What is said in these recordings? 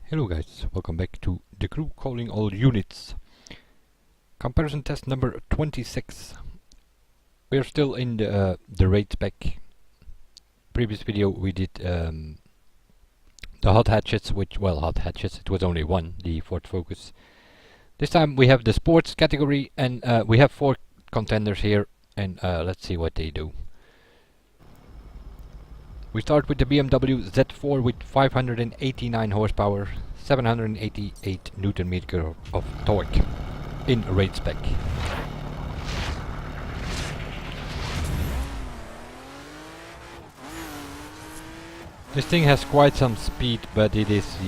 Hello guys, welcome back to the crew calling all units. Comparison test number 26. We're still in the raid spec. Previous video we did the hot hatches, it was only one, the Ford Focus. This time we have the sports category and we have 4 contenders here and let's see what they do. We start with the Bmw Z4 with 589 horsepower, 788 Newton meter of torque in raid spec. This thing has quite some speed, but it is,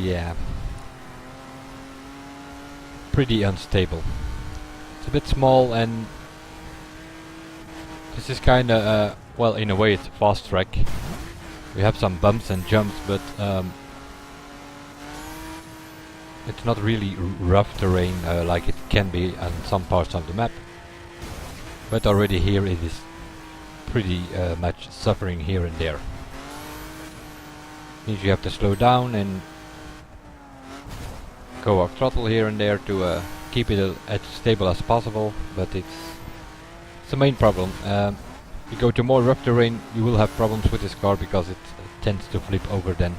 pretty unstable. It's a bit small and this is kinda, well, in a way it's a fast track. We have some bumps and jumps, but it's not really rough terrain like it can be on some parts of the map. But already here it is pretty much suffering here and there. Means you have to slow down and go off throttle here and there to keep it as stable as possible, but it's the main problem. If you go to more rough terrain, you will have problems with this car because it tends to flip over then.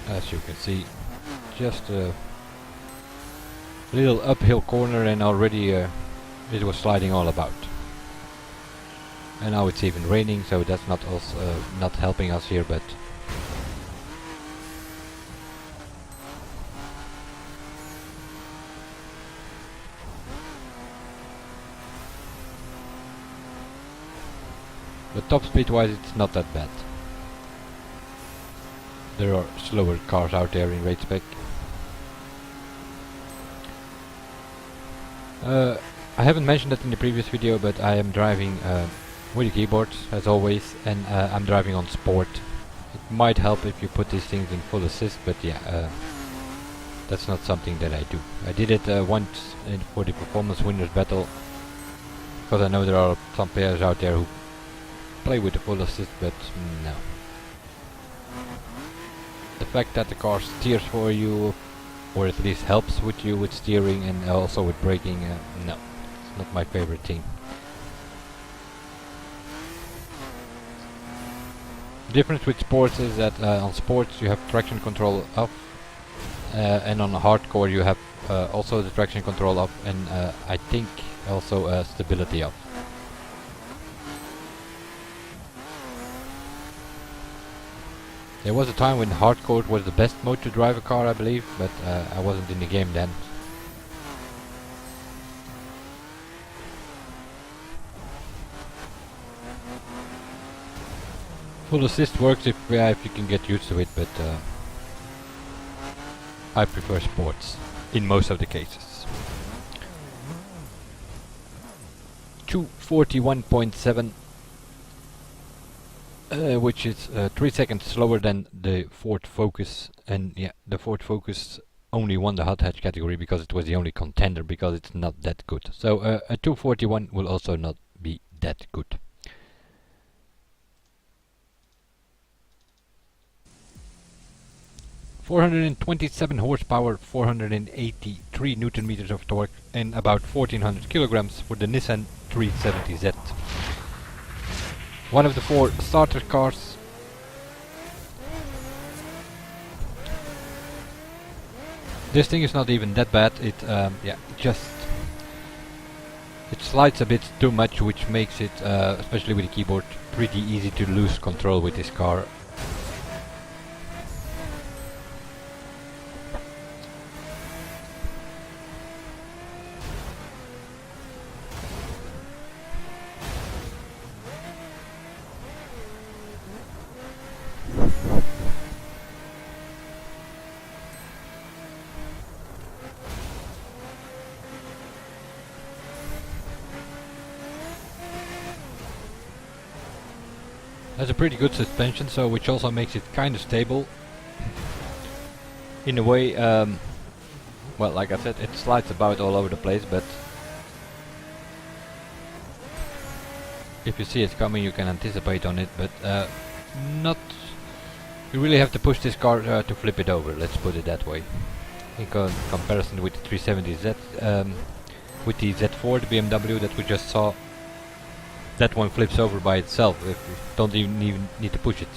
As you can see, just a little uphill corner and already it was sliding all about. And now it's even raining, so that's not also not helping us here, but top speed wise it's not that bad. There are slower cars out there in raid spec. I haven't mentioned that in the previous video, but I am driving with the keyboard as always, and I'm driving on sport. It might help if you put these things in full assist, but yeah, that's not something that I do. I did it once for the performance winners battle, because I know there are some players out there who play with the full assist, but no. The fact that the car steers for you, or at least helps with you with steering and also with braking, no, it's not my favorite thing. The difference with sports is that on sports you have traction control off, and on hardcore you have also the traction control off, and I think also stability off. There was a time when hardcore was the best mode to drive a car, I believe, but I wasn't in the game then. Full assist works if you can get used to it, but I prefer sports in most of the cases. 241.7. Which is 3 seconds slower than the Ford Focus, and yeah, the Ford Focus only won the hot hatch category because it was the only contender, because it's not that good. So a 241 will also not be that good. .427 horsepower, 483 Newton meters of torque, and about 1400 kilograms for the Nissan 370Z. One of the 4 starter cars. This thing is not even that bad. It it slides a bit too much, which makes it, especially with the keyboard, pretty easy to lose control with this car. Has a pretty good suspension, so which also makes it kind of stable. In a way, well, like I said, it slides about all over the place, but If you see it coming, you can anticipate on it, but not. You really have to push this car to flip it over. Let's put it that way. In comparison with the 370Z, with the Z4, the BMW that we just saw, that one flips over by itself. If you don't even need to push it.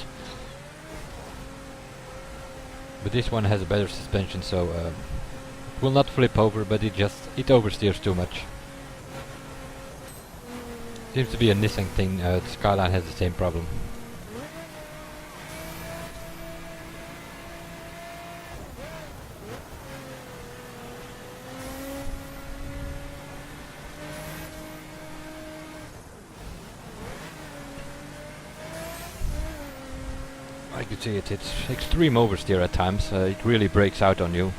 But this one has a better suspension, so it will not flip over, but it oversteers too much. Seems to be a Nissan thing. The Skyline has the same problem. I could see it's extreme oversteer at times. It really breaks out on you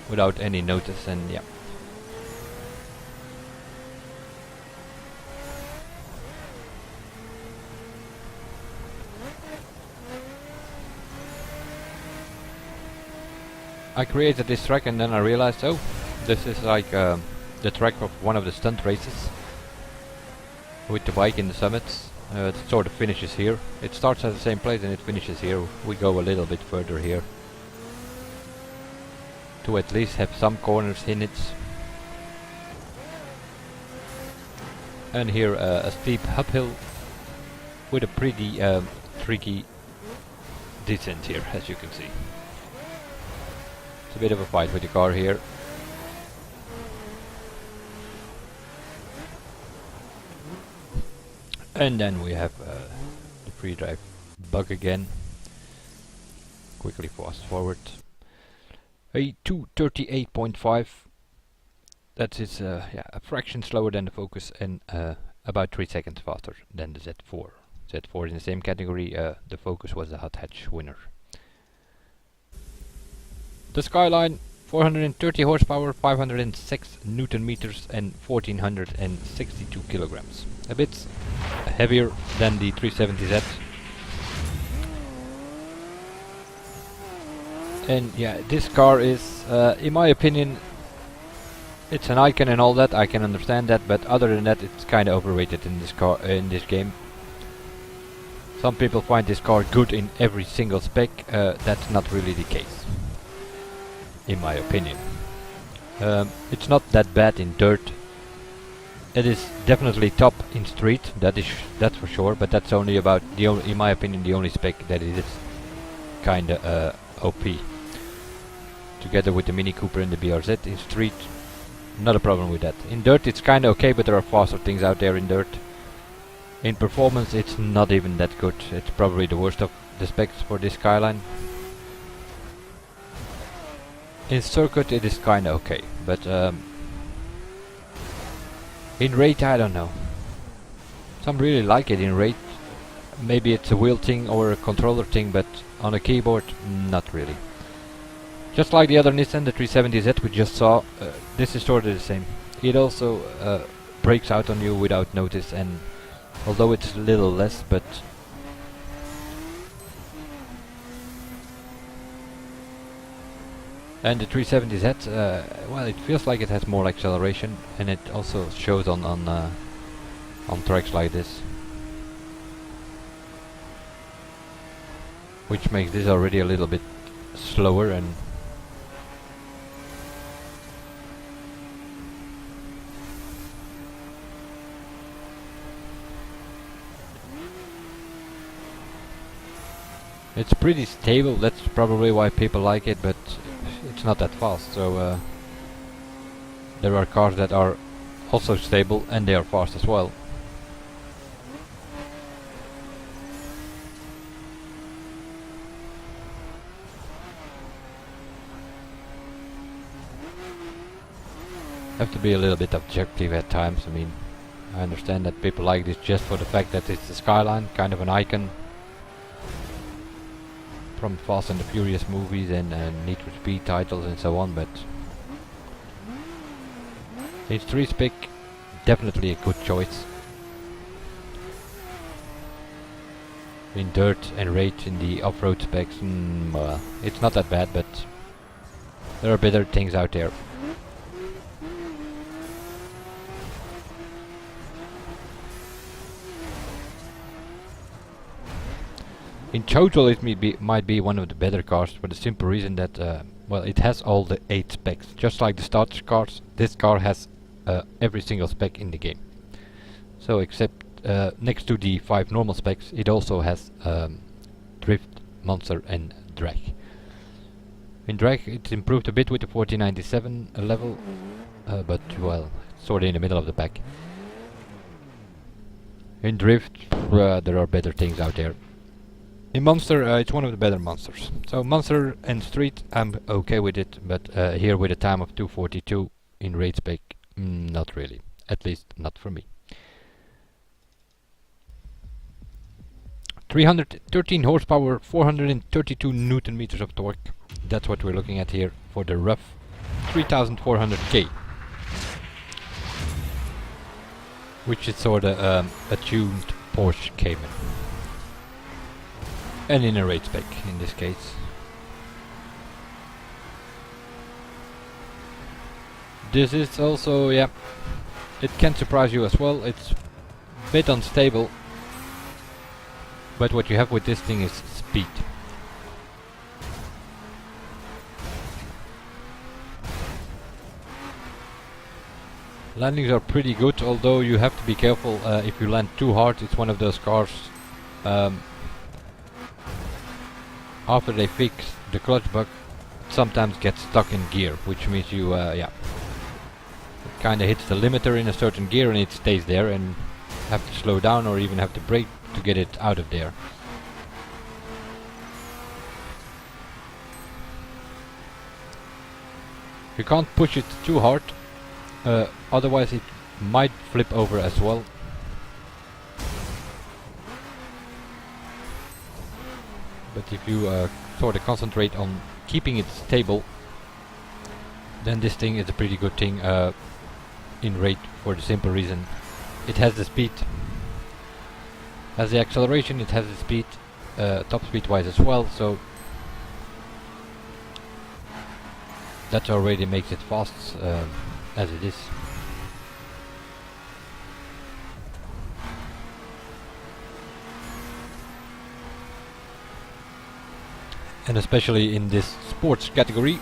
without any notice, and yeah. I created this track and then I realized, oh, this is like the track of one of the stunt races with the bike in the summits. It sort of finishes here. It starts at the same place and it finishes here. We go a little bit further here to at least have some corners in it. And here a steep uphill with a pretty tricky descent here, as you can see. It's a bit of a fight with the car here. And then we have the free drive bug again. Quickly fast forward. A 238.5. That is yeah, a fraction slower than the Focus and about 3 seconds faster than the Z4. Z4 in the same category. The Focus was the hot hatch winner. The Skyline, 430 horsepower, 506 Newton meters and 1462 kilograms. A bit heavier than the 370Z. And yeah, this car is, in my opinion, it's an icon and all that, I can understand that, but other than that it's kinda overrated in this car, in this game. Some people find this car good in every single spec, that's not really the case, in my opinion. It's not that bad in dirt. It is definitely top in street, that's for sure, but that's only about in my opinion, the only spec that it is kinda OP. Together with the Mini Cooper and the BRZ in street, not a problem with that. In dirt it's kinda okay, but there are faster things out there in dirt. In performance it's not even that good. It's probably the worst of the specs for this Skyline. In circuit it is kinda okay, but in rate I don't know. Some really like it in rate. Maybe it's a wheel thing or a controller thing, but on a keyboard, not really. Just like the other Nissan, the 370Z we just saw, this is sort of the same. It also breaks out on you without notice, and although it's a little less, but and the 370Z, well, it feels like it has more acceleration, and it also shows on tracks like this, which makes this already a little bit slower. And it's pretty stable. That's probably why people like it, but it's not that fast. So there are cars that are also stable and they are fast as well. Have to be a little bit objective at times. I mean, I understand that people like this just for the fact that it's the Skyline, kind of an icon from Fast and the Furious movies and Need for Speed titles and so on, but H3 spec, definitely a good choice. In dirt and rate in the off-road specs, well, it's not that bad, but there are better things out there. In total it might be one of the better cars for the simple reason that well, it has all the 8 specs. Just like the starter cars, this car has every single spec in the game. So except next to the 5 normal specs, it also has drift, monster and drag. In drag it's improved a bit with the 4097 level, but well, sort of in the middle of the pack. In drift there are better things out there. In monster it's one of the better monsters. So monster and street I'm okay with it, but here with a time of 242 in raid spec, not really. At least not for me. 313 horsepower, 432 newton meters of torque. That's what we're looking at here for the rough 3400K. Which is sort of a tuned Porsche Cayman. And in a raid spec in this case. This is also, yeah, it can surprise you as well. It's a bit unstable. But what you have with this thing is speed. Landings are pretty good, although you have to be careful if you land too hard. It's one of those cars, after they fix the clutch bug, it sometimes gets stuck in gear, which means you, yeah, it kinda hits the limiter in a certain gear and it stays there, and have to slow down or even have to brake to get it out of there. You can't push it too hard, otherwise it might flip over as well. But if you sort of concentrate on keeping it stable, then this thing is a pretty good thing in raid, for the simple reason it has the speed, has the acceleration, it has the speed, top speed wise as well, so that already makes it fast as it is. And especially in this sports category,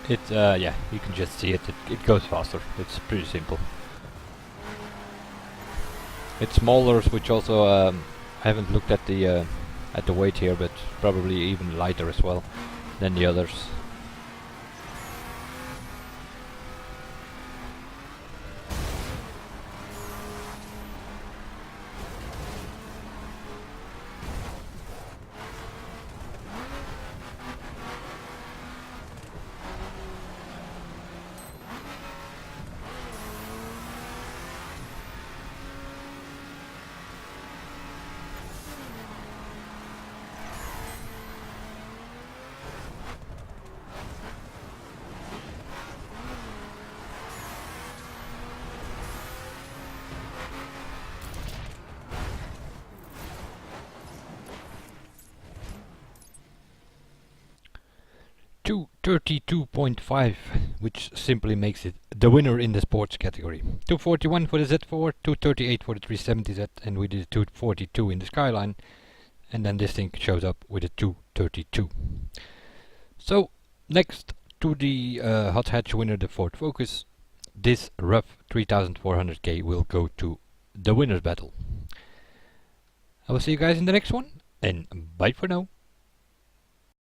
it yeah, you can just see it. It goes faster. It's pretty simple. It's smaller, which also I haven't looked at the weight here, but probably even lighter as well than the others. Two 32.5, which simply makes it the winner in the sports category. 241 for the Z4, 238 for the 370Z, and we did a 242 in the Skyline, and then this thing shows up with a 232. So next to the hot hatch winner, the Ford Focus, this rough 3400K will go to the winner's battle. I will see you guys in the next one, and bye for now.